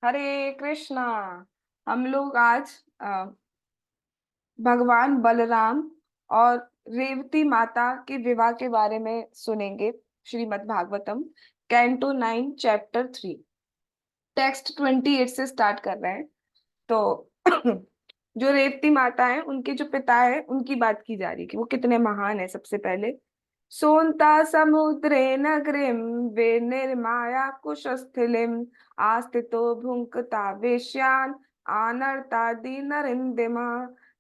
हरे कृष्णा। हम लोग आज भगवान बलराम और रेवती माता के विवाह के बारे में सुनेंगे। Shrimad Bhagavatam canto 9 chapter 3 text 28 से स्टार्ट कर रहे हैं। तो जो रेवती माता है उनके जो पिता है उनकी बात की जा रही है कि वो कितने महान है। सबसे पहले सोन्ता समुद्रे नगरीं विनिर्माया कुशस्थिलिम् आस्थितो भुङ्क्ता वेश्यान् आनर्तादि नरेन्दिमा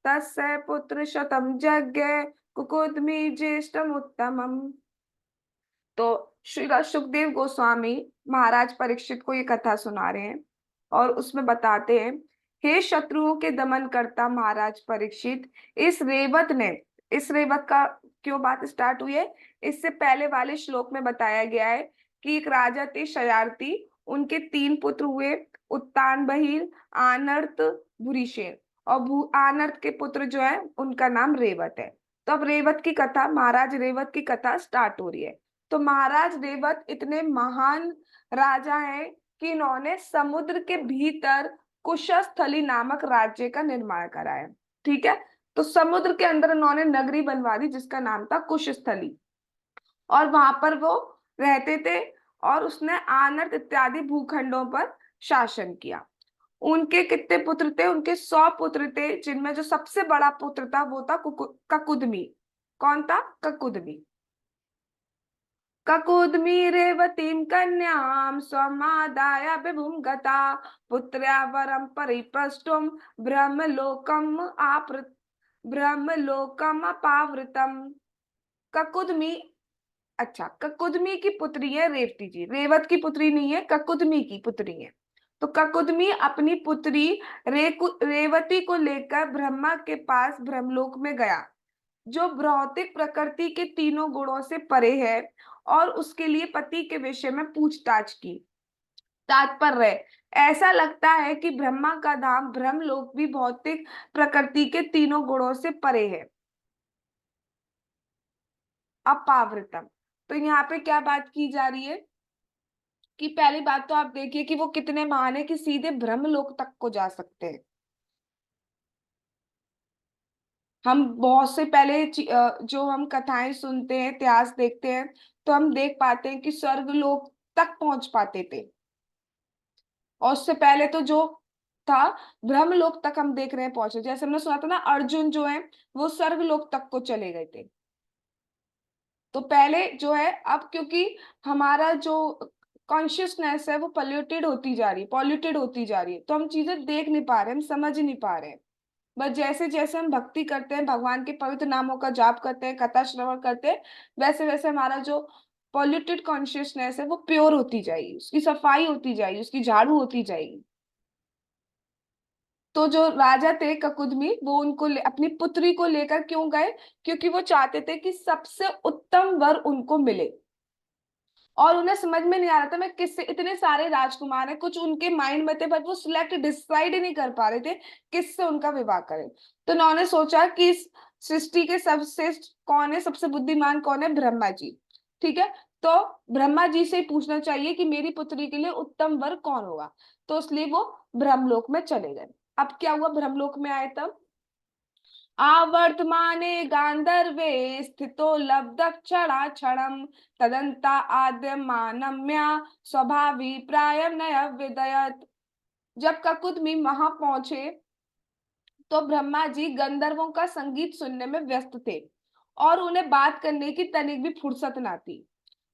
तस्य पुत्र शतं जज्ञे कुकुद्मी ज्येष्ठमुत्तमम्। तो श्री सुखदेव गोस्वामी महाराज परीक्षित को ये कथा सुना रहे हैं और उसमें बताते हैं, हे शत्रुओं के दमन करता महाराज परीक्षित, इस रेवत का क्यों बात स्टार्ट हुई है, इससे पहले वाले श्लोक में बताया गया है कि एक राजा थे शयारती, उनके 3 पुत्र हुए, उत्तान बहिर, आनर्त, भूरिशेन। और आनर्त के पुत्र जो है उनका नाम रेवत है। तो अब रेवत की कथा, महाराज रेवत की कथा स्टार्ट हो रही है। तो महाराज रेवत इतने महान राजा हैं कि इन्होंने समुद्र के भीतर कुशस्थली नामक राज्य का निर्माण कराया। ठीक है। तो समुद्र के अंदर इन्होंने नगरी बनवा दी जिसका नाम था कुशस्थली, और वहां पर वो रहते थे। और उसने आनर्त इत्यादि भूखंडों पर शासन किया। उनके कितने पुत्र थे? उनके 100 पुत्र थे, जिनमें जो सबसे बड़ा पुत्र था वो था ककुदमी। कौन था? ककुदमी। ककुद्मी रेवतीं कन्यां स्वमादाय विभुं गता पुत्र्या वरं परिप्रष्टुं ब्रह्मलोकम् ब्रह्मलोकम् अपावृतम्। ककुदमी, अच्छा, ककुदमी की पुत्री है रेवती जी, रेवत की पुत्री नहीं है, ककुदमी की पुत्री है। तो ककुदमी अपनी पुत्री रेवती को लेकर ब्रह्मा के पास ब्रह्मलोक में गया, जो भौतिक प्रकृति के तीनों गुणों से परे है, और उसके लिए पति के विषय में पूछताछ की। तात्पर्य, ऐसा लगता है कि ब्रह्मा का धाम ब्रह्मलोक भी भौतिक प्रकृति के तीनों गुणों से परे है। अपावृतम। तो यहाँ पे क्या बात की जा रही है कि पहली बात तो आप देखिए कि वो कितने महान है कि सीधे ब्रह्मलोक तक को जा सकते हैं। हम बहुत से पहले जो हम कथाएं सुनते हैं, इतिहास देखते हैं, तो हम देख पाते हैं कि स्वर्ग लोक तक पहुंच पाते थे। और उससे पहले तो जो था, ब्रह्मलोक तक हम देख रहे हैं पहुंचे। जैसे हमने सुना था ना, अर्जुन जो है वो स्वर्ग लोक तक को चले गए थे। तो पहले जो है, अब क्योंकि हमारा जो कॉन्शियसनेस है वो पॉल्यूटेड होती जा रही है, तो हम चीजें देख नहीं पा रहे, हम समझ नहीं पा रहे हैं। बस जैसे जैसे हम भक्ति करते हैं, भगवान के पवित्र नामों का जाप करते हैं, कथा श्रवण करते हैं, वैसे वैसे हमारा जो पॉल्यूटेड कॉन्शियसनेस है वो प्योर होती जाएगी, उसकी सफाई होती जाएगी, उसकी झाड़ू होती जाएगी। तो जो राजा थे ककुदमी, वो अपनी पुत्री को लेकर क्यों गए? क्योंकि वो चाहते थे कि सबसे उत्तम वर उनको मिले। और उन्हें समझ में नहीं आ रहा था मैं किससे, इतने सारे राजकुमार हैं, कुछ उनके माइंड में थे बट वो सिलेक्ट डिसाइड ही नहीं कर पा रहे थे किससे उनका विवाह करें। तो उन्होंने सोचा कि इस सृष्टि के सबसे कौन है, सबसे बुद्धिमान कौन है? ब्रह्मा जी। ठीक है। तो ब्रह्मा जी से ही पूछना चाहिए कि मेरी पुत्री के लिए उत्तम वर कौन होगा। तो इसलिए वो ब्रह्मलोक में चले गए। अब क्या हुआ? ब्रह्मलोक में आए तब आवर्तमाने गांधर्वे स्थितो लब्धक्षणाक्षणं तदंता आद्यमानम्या स्वभावी प्राय नय विदयत। जब ककुदमी वहां पहुंचे तो ब्रह्मा जी गंधर्वों का संगीत सुनने में व्यस्त थे और उन्हें बात करने की तनिक भी फुर्सत ना थी।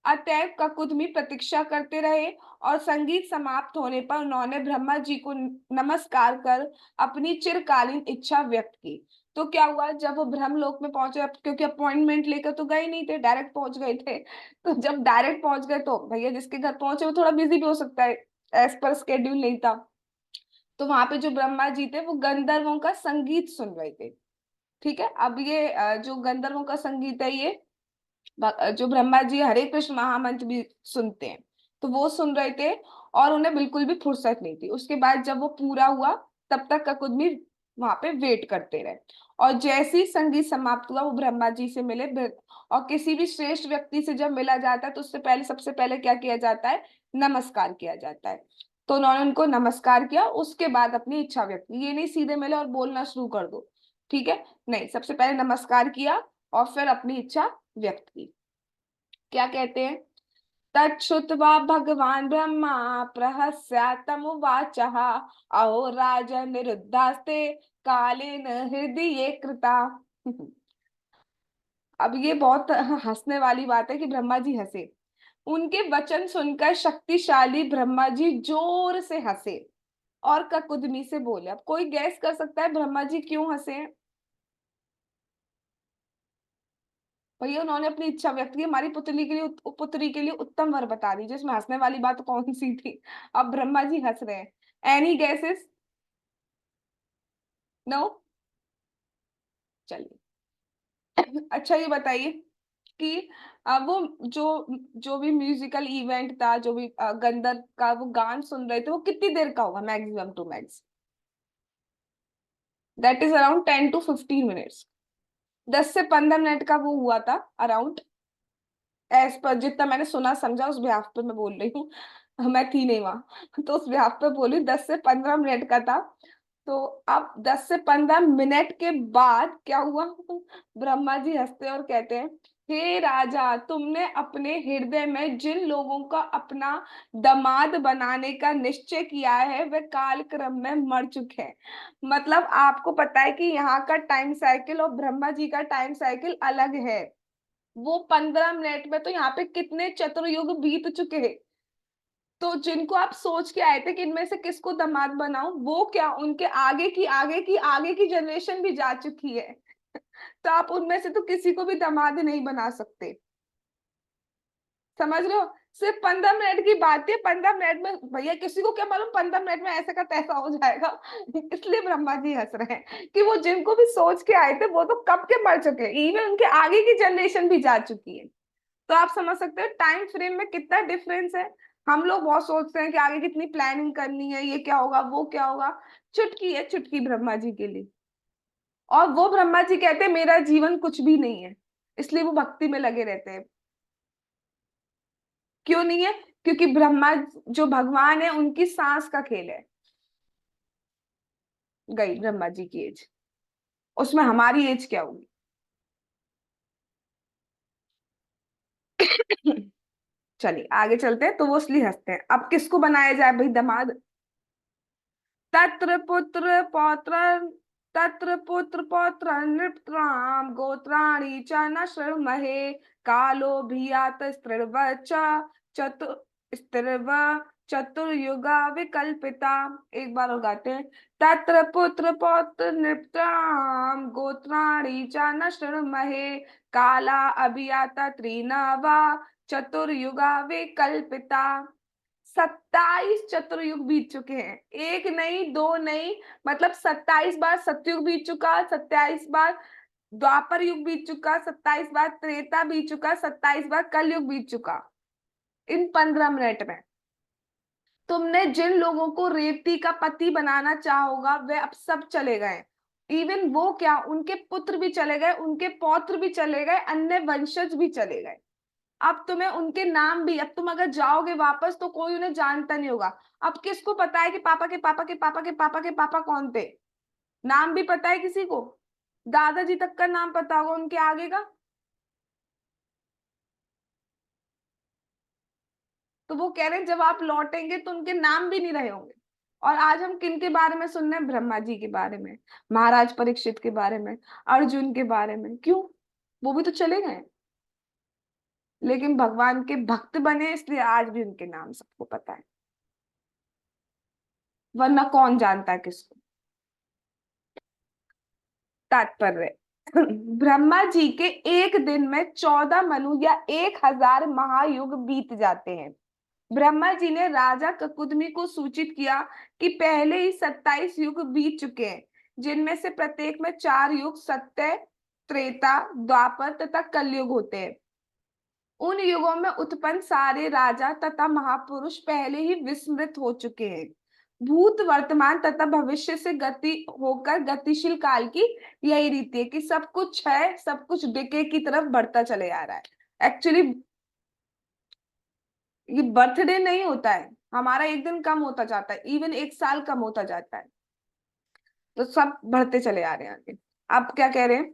अतएव ककुदमी प्रतीक्षा करते रहे और संगीत समाप्त होने पर उन्होंने ब्रह्मा जी को नमस्कार कर अपनी चिरकालीन इच्छा व्यक्त की। तो क्या हुआ, जब वो ब्रह्मलोक में पहुंचे, अब क्योंकि अपॉइंटमेंट लेकर तो गए नहीं थे, डायरेक्ट पहुंच गए थे। तो जब डायरेक्ट पहुंच गए तो भैया जिसके घर पहुंचे वो थोड़ा बिजी भी हो सकता है, एज पर स्केड्यूल नहीं था। तो वहां पे जो ब्रह्मा जी थे वो गंधर्वों का संगीत सुन रहे थे। ठीक है। अब ये जो गंधर्वों का संगीत है, ये जो ब्रह्मा जी हरे कृष्ण महामंत्र भी सुनते हैं, तो वो सुन रहे थे और उन्हें बिल्कुल भी फुर्सत नहीं थी। उसके बाद जब वो पूरा हुआ तब तक ककुदमी वहां पे वेट करते रहे। और जैसे ही संगीत समाप्त हुआ वो ब्रह्मा जी से मिले। और किसी भी श्रेष्ठ व्यक्ति से जब मिला जाता है तो उससे पहले, सबसे पहले क्या किया जाता है? नमस्कार किया जाता है। तो उन्होंने उनको नमस्कार किया, उसके बाद अपनी इच्छा व्यक्त की। ये नहीं सीधे मिले और बोलना शुरू कर दो, ठीक है, नहीं, सबसे पहले नमस्कार किया और फिर अपनी इच्छा व्यक्त की। क्या कहते हैं? तच्छ्रुत्वा भगवान ब्रह्मा प्रहस्यातमुवाचः अहो राजन् निरुद्धास्ते कालेन हृदये कृता। अब ये बहुत हंसने वाली बात है कि ब्रह्मा जी हंसे। उनके वचन सुनकर शक्तिशाली ब्रह्मा जी जोर से हंसे और ककुदमी से बोले। अब कोई गैस कर सकता है ब्रह्मा जी क्यों हंसे हैं? भैया उन्होंने अपनी इच्छा व्यक्त की, हमारी पुत्री के लिए उत्तम वर बता दीजिए, इसमें हंसने वाली बात कौन सी थी? अब ब्रह्मा जी हंस रहे हैं। Any gases? नो? चलिए। अच्छा ये बताइए कि वो जो जो भी म्यूजिकल इवेंट था, जो भी गंधर्व का वो गान सुन रहे थे, वो कितनी देर का होगा maximum to max? That is around 10 to 15 minutes. 10 से 15 मिनट का वो हुआ था अराउंड, एज पर जितना मैंने सुना समझा, उस बिहाफ पे मैं बोल रही हूँ, मैं थी नहीं वहां तो उस बिहाफ पे बोली 10 से 15 मिनट का था। तो अब 10 से 15 मिनट के बाद क्या हुआ? ब्रह्मा जी हंसते और कहते हैं, हे राजा, तुमने अपने हृदय में जिन लोगों का अपना दामाद बनाने का निश्चय किया है वे काल क्रम में मर चुके हैं। मतलब आपको पता है कि यहाँ का टाइम साइकिल और ब्रह्मा जी का टाइम साइकिल अलग है। वो 15 मिनट में तो यहाँ पे कितने चतुर्युग बीत चुके हैं। तो जिनको आप सोच के आए थे कि इनमें से किसको दामाद बनाऊं, वो क्या उनके आगे की आगे की आगे की जनरेशन भी जा चुकी है। तो आप उनमें से तो किसी को भी दामाद नहीं बना सकते। समझ रहे हो? सिर्फ 15 मिनट की बात है, 15 मिनट में भैया किसी को क्या मालूम 15 मिनट में ऐसे का तैसा हो जाएगा। इसलिए ब्रह्मा जी हंस रहे हैं कि वो जिनको भी सोच के आए थे वो तो कब के मर चुके हैं, इवन उनके आगे की जनरेशन भी जा चुकी है। तो आप समझ सकते हो टाइम फ्रेम में कितना डिफरेंस है। हम लोग बहुत सोचते हैं कि आगे कितनी प्लानिंग करनी है, ये क्या होगा वो क्या होगा। चुटकी है चुटकी ब्रह्मा जी के लिए। और वो ब्रह्मा जी कहते हैं मेरा जीवन कुछ भी नहीं है, इसलिए वो भक्ति में लगे रहते हैं। क्यों नहीं है? क्योंकि ब्रह्मा जो भगवान है उनकी सांस का खेल है। गई ब्रह्मा जी की एज, उसमें हमारी एज क्या होगी? चलिए आगे चलते हैं। तो वो इसलिए हंसते हैं। अब किसको बनाया जाए भाई दामाद? तत्र पुत्र पौत्र तत्र पुत्र पौत्र नृप्त्राम गोत्राणि च न शृणुमहे कालो भियात स्त्रीर्वच चतु स्त्रीर्व चतुर्युगा विकल्पिता। एक बार और गाते हैं। तत्र पुत्र पौत्र नृप्त्राम गोत्राणि च न शृणुमहे काला अभियाता त्रिनवा चतुर्युगा विकल्पिता। 27 चतुर्युग बीत चुके हैं, एक नहीं दो नहीं, मतलब 27 बार सतयुग बीत चुका, 27 बार द्वापर युग बीत चुका, 27 बार त्रेता बीत चुका, 27 बार कलयुग बीत चुका इन 15 मिनट में। तुमने जिन लोगों को रेवती का पति बनाना चाहोगा वे अब सब चले गए। इवन वो क्या, उनके पुत्र भी चले गए, उनके पौत्र भी चले गए, अन्य वंशज भी चले गए। अब तुम्हें उनके नाम भी, अब तुम अगर जाओगे वापस तो कोई उन्हें जानता नहीं होगा। अब किसको पता है कि पापा के पापा के पापा के पापा के पापा कौन थे? नाम भी पता है किसी को? दादाजी तक का नाम पता होगा, उनके आगे का? तो वो कह रहे हैं जब आप लौटेंगे तो उनके नाम भी नहीं रहे होंगे। और आज हम किन के बारे में सुन रहे हैं? ब्रह्मा जी के बारे में, महाराज परीक्षित के बारे में, अर्जुन के बारे में। क्यों? वो भी तो चले गए, लेकिन भगवान के भक्त बने इसलिए आज भी उनके नाम सबको पता है, वरना कौन जानता है किसको। तात्पर्य ब्रह्मा जी के एक दिन में 14 मनु या 1,000 महायुग बीत जाते हैं। ब्रह्मा जी ने राजा ककुदमी को सूचित किया कि पहले ही 27 युग बीत चुके हैं, जिनमें से प्रत्येक में 4 युग सत्य, त्रेता, द्वापर तथा कलयुग होते हैं। उन युगों में उत्पन्न सारे राजा तथा महापुरुष पहले ही विस्मृत हो चुके हैं। भूत, वर्तमान तथा भविष्य से गति होकर गतिशील काल की यही रीति है कि सब कुछ है, सब कुछ डिके की तरफ बढ़ता चले आ रहा है। एक्चुअली ये बर्थडे नहीं होता है, हमारा एक दिन कम होता जाता है, इवन एक साल कम होता जाता है। तो सब बढ़ते चले आ रहे हैं आगे। अब क्या कह रहे हैं?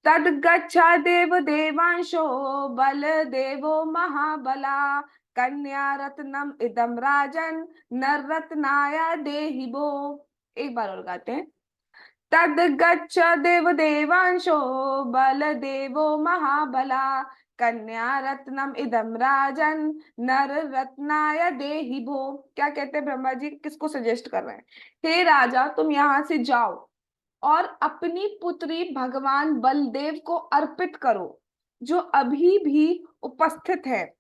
तद गच्छा देव देवांशो बल देवो महाबला कन्या रत्नम इदम राजन नर रत्नाय देहि वो। एक बार और गाते हैं। तद गच्छ देव देवांशो बल देवो महाबला कन्या रत्नम इदम राजन नर रत्नाय देहि भो। क्या कहते हैं ब्रह्मा जी, किसको सजेस्ट कर रहे हैं? हे राजा, तुम यहाँ से जाओ और अपनी पुत्री भगवान बलदेव को अर्पित करो, जो अभी भी उपस्थित है,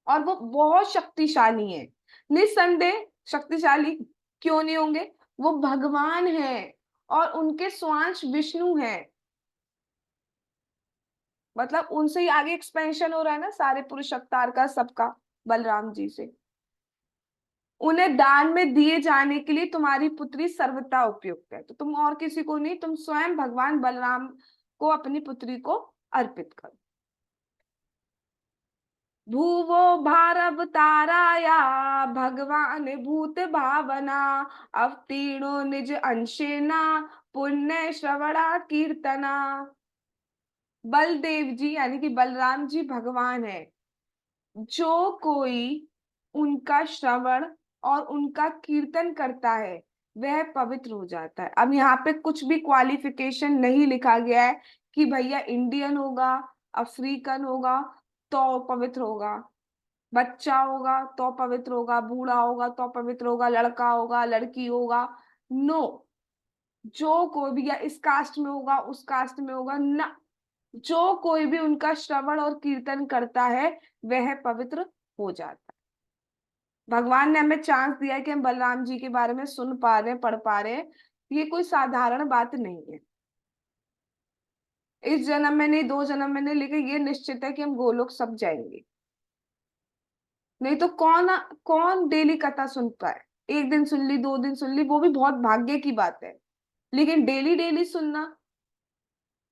और वो बहुत शक्तिशाली है। निस्संदेह शक्तिशाली क्यों नहीं होंगे, वो भगवान है और उनके स्वांश विष्णु है। मतलब उनसे ही आगे एक्सपेंशन हो रहा है ना सारे पुरुष अवतार का, सबका, बलराम जी से। उन्हें दान में दिए जाने के लिए तुम्हारी पुत्री सर्वथा उपयुक्त है, तो तुम और किसी को नहीं, तुम स्वयं भगवान बलराम को अपनी पुत्री को अर्पित करो। भूवो भारवताराया भगवान भूत भावना अवतीर्णो निज अंशेना पुण्य श्रवणा कीर्तना। बलदेव जी यानी कि बलराम जी भगवान है। जो कोई उनका श्रवण और उनका कीर्तन करता है वह पवित्र हो जाता है। अब यहाँ पे कुछ भी क्वालिफिकेशन नहीं लिखा गया है कि भैया इंडियन होगा, अफ्रीकन होगा तो पवित्र होगा, बच्चा होगा तो पवित्र होगा, बूढ़ा होगा तो पवित्र होगा, लड़का होगा लड़की होगा। नो, जो कोई भी, या इस कास्ट में होगा उस कास्ट में होगा ना, जो कोई भी उनका श्रवण और कीर्तन करता है वह पवित्र हो जाता है। भगवान ने हमें चांस दिया है कि हम बलराम जी के बारे में सुन पा रहे हैं, पढ़ पा रहे हैं। ये कोई साधारण बात नहीं है। इस जन्म में नहीं, 2 जन्म में नहीं, लेकिन ये निश्चित है कि हम गोलोक सब जाएंगे। नहीं तो कौन कौन डेली कथा सुन पाए? एक दिन सुन ली, 2 दिन सुन ली, वो भी बहुत भाग्य की बात है। लेकिन डेली डेली सुनना,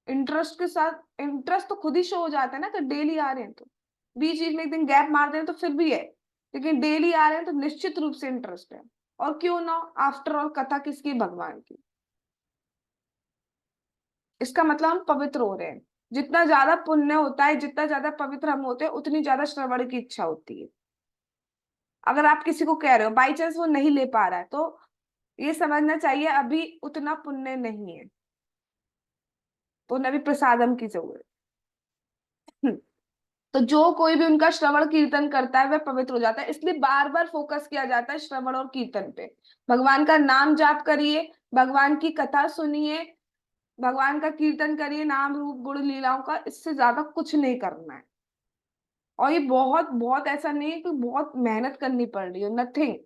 इंटरेस्ट के साथ, इंटरेस्ट तो खुद ही शो हो जाता है ना, तो डेली आ रहे हैं तो। बीच बीच में एक दिन गैप मार दें तो फिर भी है, लेकिन डेली आ रहे हैं तो निश्चित रूप से इंटरेस्ट है। और क्यों ना, आफ्टर ऑल कथा किसकी? भगवान की। इसका मतलब हम पवित्र हो रहे हैं। जितना ज्यादा पुण्य होता है, जितना ज्यादा पवित्र हम होते हैं, उतनी ज्यादा श्रवण की इच्छा होती है। अगर आप किसी को कह रहे हो, बाई चांस वो नहीं ले पा रहा है, तो ये समझना चाहिए अभी उतना पुण्य नहीं है, तो उन्हें अभी प्रसादम की जरूरत है। तो जो कोई भी उनका श्रवण कीर्तन करता है वह पवित्र हो जाता है। इसलिए बार बार फोकस किया जाता है श्रवण और कीर्तन पे। भगवान का नाम जाप करिए, भगवान की कथा सुनिए, भगवान का कीर्तन करिए, नाम रूप गुण लीलाओं का, इससे ज्यादा कुछ नहीं करना है। और ये बहुत बहुत ऐसा नहीं है कि बहुत मेहनत करनी पड़ रही है, नथिंग।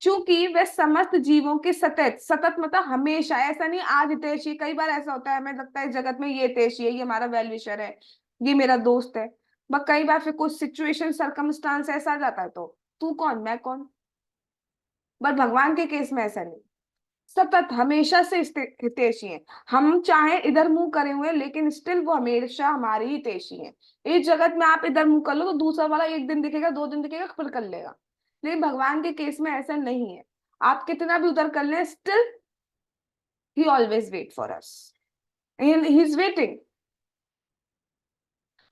चूंकि वह समस्त जीवों के सतत, सतत मतलब हमेशा, ऐसा नहीं आज हितैषी। कई बार ऐसा होता है हमें लगता है इस जगत में ये हितैषी है, ये हमारा वेल विशर है, ये मेरा दोस्त है, बट कई बार फिर कुछ सिचुएशन सरकमस्टांस ऐसा आ जाता है तो तू कौन मैं कौन। बट भगवान के केस में ऐसा नहीं, सतत हमेशा से हितैषी है। हम चाहे इधर मुंह करे हुए लेकिन स्टिल वो हमेशा हमारी ही हितैषी है। इस जगत में आप इधर मुंह कर लो तो दूसरा वाला एक दिन दिखेगा, 2 दिन दिखेगा, फिर कर लेगा। लेकिन भगवान के केस में ऐसा नहीं है। आप कितना भी उधर कर ले, still he always wait for us, he is waiting.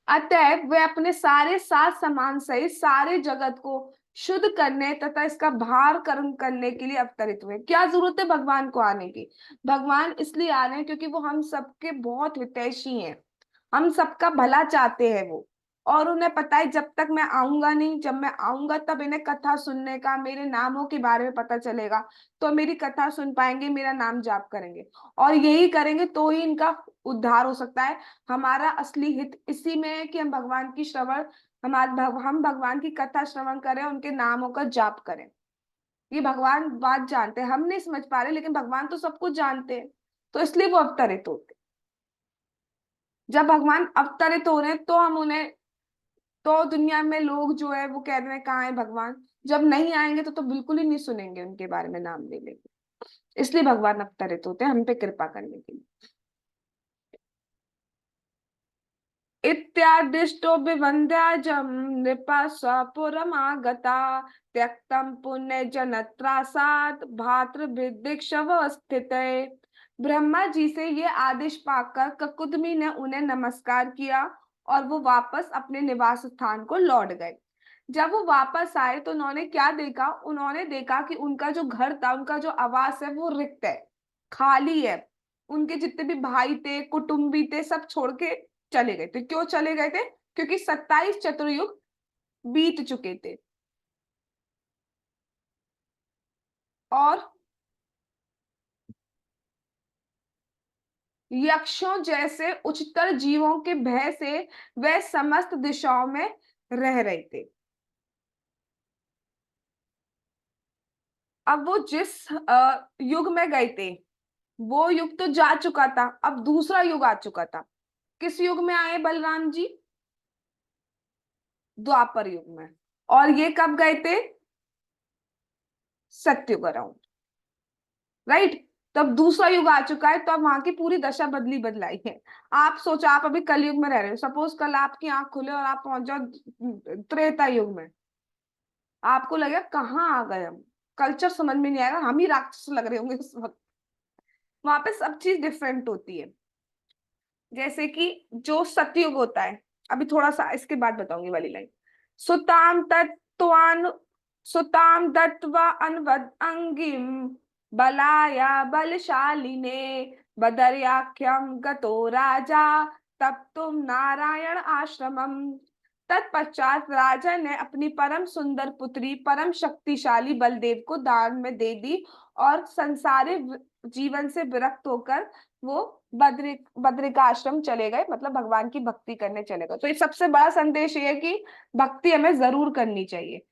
अतएव वे अपने सारे सात समान सहित सारे जगत को शुद्ध करने तथा इसका भार कर्म करने के लिए अवतरित हुए। क्या जरूरत है भगवान को आने की? भगवान इसलिए आ रहे हैं क्योंकि वो हम सबके बहुत हितैषी हैं, हम सबका भला चाहते हैं वो। और उन्हें पता है जब तक मैं आऊंगा नहीं, जब मैं आऊंगा तब इन्हें कथा सुनने का, मेरे नामों के बारे में पता चलेगा, तो मेरी कथा सुन पाएंगे, मेरा नाम जाप करेंगे। और यही करेंगे तो ही इनका उद्धार हो सकता है। हमारा असली हित इसी में है कि हम भगवान की श्रवण, हम भगवान की कथा श्रवण करें, उनके नामों का जाप करें। ये भगवान बात जानते हैं, हम नहीं समझ पा रहे, लेकिन भगवान तो सब कुछ जानते हैं, तो इसलिए वो अवतरित होते। जब भगवान अवतरित हो रहे हैं तो हम उन्हें, तो दुनिया में लोग जो है वो कह रहे हैं कहाँ है भगवान। जब नहीं आएंगे तो बिल्कुल ही नहीं सुनेंगे, उनके बारे में नाम ले लेंगे। इसलिए भगवान अवतरित होते हैं हम पे कृपा करने के लिए। इत्यादिष्टो विवन्द्याजं नृपा स्वपुरमागता त्यक्तं पुण्यजनत्रासात् भातृभिदिक्षव स्थिते। ब्रह्मा जी से ये आदेश पाकर ककुदमी ने उन्हें नमस्कार किया और वो वापस अपने निवास स्थान को लौट गए। जब वो वापस आए तो उन्होंने क्या देखा, उन्होंने देखा कि उनका जो घर था, उनका जो आवास है वो रिक्त है, खाली है। उनके जितने भी भाई थे, कुटुंबी थे, सब छोड़ के चले गए थे। क्यों चले गए थे? क्योंकि 27 चतुर्युग बीत चुके थे और यक्षों जैसे उच्चतर जीवों के भय से वह समस्त दिशाओं में रह रहे थे। अब वो जिस युग में गए थे, वो युग तो जा चुका था, अब दूसरा युग आ चुका था। किस युग में आए बलराम जी? द्वापर युग में। और ये कब गए थे? सत्युग अराउंड, राइट। तब दूसरा युग आ चुका है, तो अब वहां की पूरी दशा बदली बदलाई है। आप सोचो, आप अभी कलयुग में रह रहे हो, सपोज कल आपकी आंख खुले और आप पहुंच जाओ त्रेता युग में, आपको लगेगा कहाँ आ गए हम, कल्चर समझ में नहीं आएगा, हम ही राक्षस लग रहे होंगे उस वक्त। वहां पे सब चीज डिफरेंट होती है। जैसे कि जो सतयुग होता है, अभी थोड़ा सा इसके बाद बताऊंगी वाली लाइन। सुताम तत्वान सुताम दत्वा अनवद अंगिम बलाया बलशालिने बदर्याख्यम गतो राजा तब तुम नारायण आश्रमम। तत्पश्चात राजा ने अपनी परम सुंदर पुत्री परम शक्तिशाली बलदेव को दान में दे दी और संसारिक जीवन से विरक्त होकर वो बद्रिका आश्रम चले गए, मतलब भगवान की भक्ति करने चले गए। तो ये सबसे बड़ा संदेश ये है कि भक्ति हमें जरूर करनी चाहिए।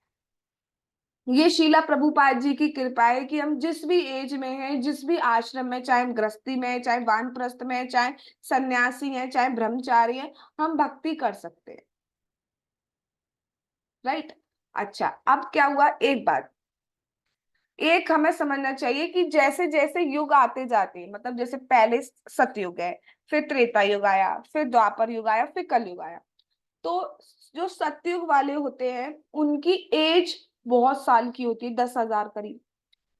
ये शीला प्रभुपाद जी की कृपा है कि हम जिस भी एज में हैं, जिस भी आश्रम में, चाहे हम गृहस्थी में हैं, चाहे वानप्रस्थ में हैं, चाहे सन्यासी हैं, चाहे ब्रह्मचारी हैं, हम भक्ति कर सकते हैं, राइट। अच्छा, अब क्या हुआ, एक बात एक हमें समझना चाहिए कि जैसे जैसे युग आते जाते हैं, मतलब जैसे पहले सतयुग है, फिर त्रेता युग आया, फिर द्वापर युग आया, फिर कलयुग आया। तो जो सतयुग वाले होते हैं उनकी एज बहुत साल की होती है, 10,000 करीब।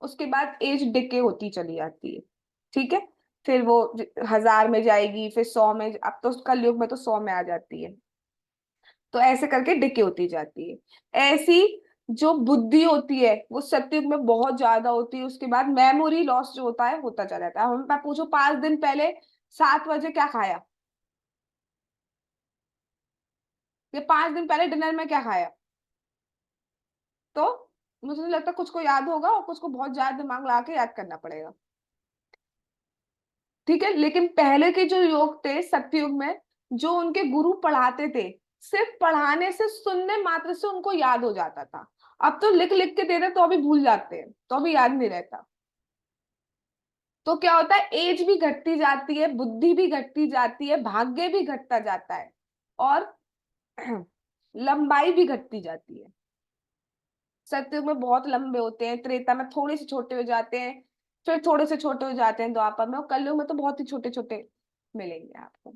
उसके बाद एज डिके होती चली जाती है, ठीक है। फिर वो 1,000 में जाएगी, फिर 100 में, अब तो कलयुग में तो 100 में आ जाती है। तो ऐसे करके डिके होती जाती है। ऐसी जो बुद्धि होती है वो सतयुग में बहुत ज्यादा होती है। उसके बाद मेमोरी लॉस जो होता है होता चला जाता है। हम मैं पूछूं 5 दिन पहले 7 बजे क्या खाया, ये 5 दिन पहले डिनर में क्या खाया, तो मुझे नहीं लगता कुछ को याद होगा, और कुछ को बहुत ज्यादा दिमाग लगा के याद करना पड़ेगा, ठीक है। लेकिन पहले के जो योग थे सतयुग में, जो उनके गुरु पढ़ाते थे, सिर्फ पढ़ाने से, सुनने मात्र से उनको याद हो जाता था। अब तो लिख लिख के देते तो अभी भूल जाते हैं, तो अभी याद नहीं रहता। तो क्या होता है, एज भी घटती जाती है, बुद्धि भी घटती जाती है, भाग्य भी घटता जाता है, और लंबाई भी घटती जाती है। सतयुग में बहुत लंबे होते हैं, त्रेता में थोड़े से छोटे हो जाते हैं, फिर थोड़े से छोटे हो जाते हैं द्वापर में, और कलयुग में तो बहुत ही छोटे छोटे मिलेंगे आपको।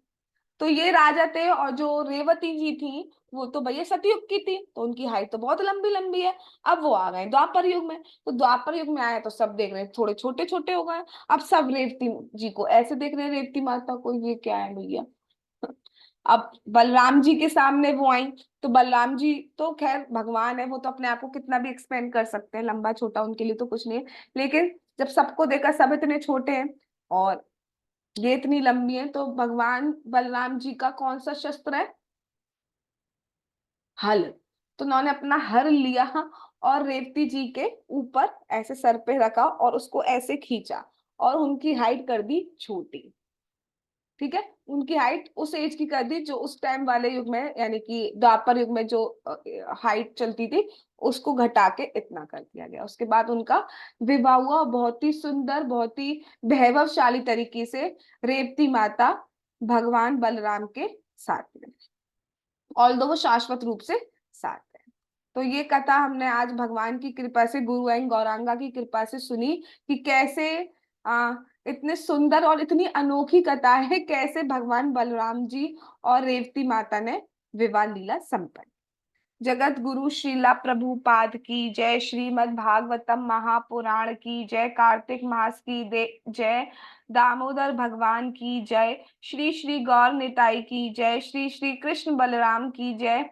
तो ये राजा थे, और जो रेवती जी थी वो तो भैया सतयुग की थी, तो उनकी हाइट तो बहुत लंबी लंबी है। अब वो आ गए द्वापर युग में, तो द्वापर युग में आए तो सब देख रहे हैं थोड़े छोटे छोटे हो गए। अब सब रेवती जी को ऐसे देख रहे हैं, रेवती माता को, ये क्या है भैया। अब बलराम जी के सामने वो आई, तो बलराम जी तो खैर भगवान है, वो तो अपने आप को कितना भी एक्सपेंड कर सकते हैं, लंबा छोटा उनके लिए तो कुछ नहीं है। लेकिन जब सबको देखा सब इतने छोटे हैं और ये इतनी लंबी है, तो भगवान बलराम जी का कौन सा शस्त्र है? हल। तो उन्होंने अपना हल लिया और रेवती जी के ऊपर ऐसे सर पे रखा और उसको ऐसे खींचा, और उनकी हाइट कर दी छोटी, ठीक है। उनकी हाइट उस एज की कर दी जो उस टाइम वाले युग में, यानी कि द्वापर युग में जो हाइट चलती थी, उसको घटा के इतना कर दिया गया। उसके बाद उनका विवाह हुआ, बहुत ही सुंदर, बहुत ही वैभवशाली तरीके से, रेवती माता भगवान बलराम के साथ में, ऑल्दो वो शाश्वत रूप से साथ है। तो ये कथा हमने आज भगवान की कृपा से, गुरु एंड गौरांगा की कृपा से सुनी कि कैसे इतने सुंदर और इतनी अनोखी कथा है कैसे भगवान बलराम जी और रेवती माता ने विवाह लीला संपन्न। जगत गुरु श्रीला प्रभुपाद की जय, श्रीमद् भागवतम महापुराण की जय, कार्तिक मास की दे जय, दामोदर भगवान की जय, श्री श्री गौर निताई की जय, श्री श्री कृष्ण बलराम की जय,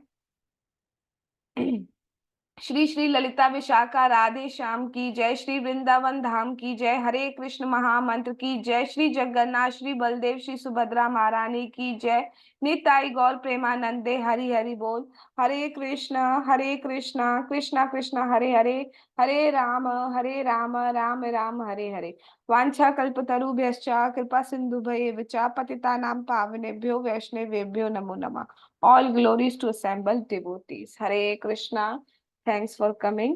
श्री श्री ललिता विशाखा राधे श्याम की जय, श्री वृंदावन धाम की जय, हरे कृष्ण महामंत्र की जय, श्री जगन्नाथ श्री बलदेव श्री सुभद्रा महारानी की जय, निताई गौर प्रेमानंदे हरि हरि बोल। हरे कृष्ण कृष्ण कृष्ण हरे हरे, हरे राम राम राम हरे हरे। वांछा कल्पतरुभ्यश्च कृपा सिन्धुभ्येव च पतितानां पावनेभ्यो वैष्णवेभ्यो नमो नमः। All glories to assembled devotees. Hare Krishna. Thanks for coming.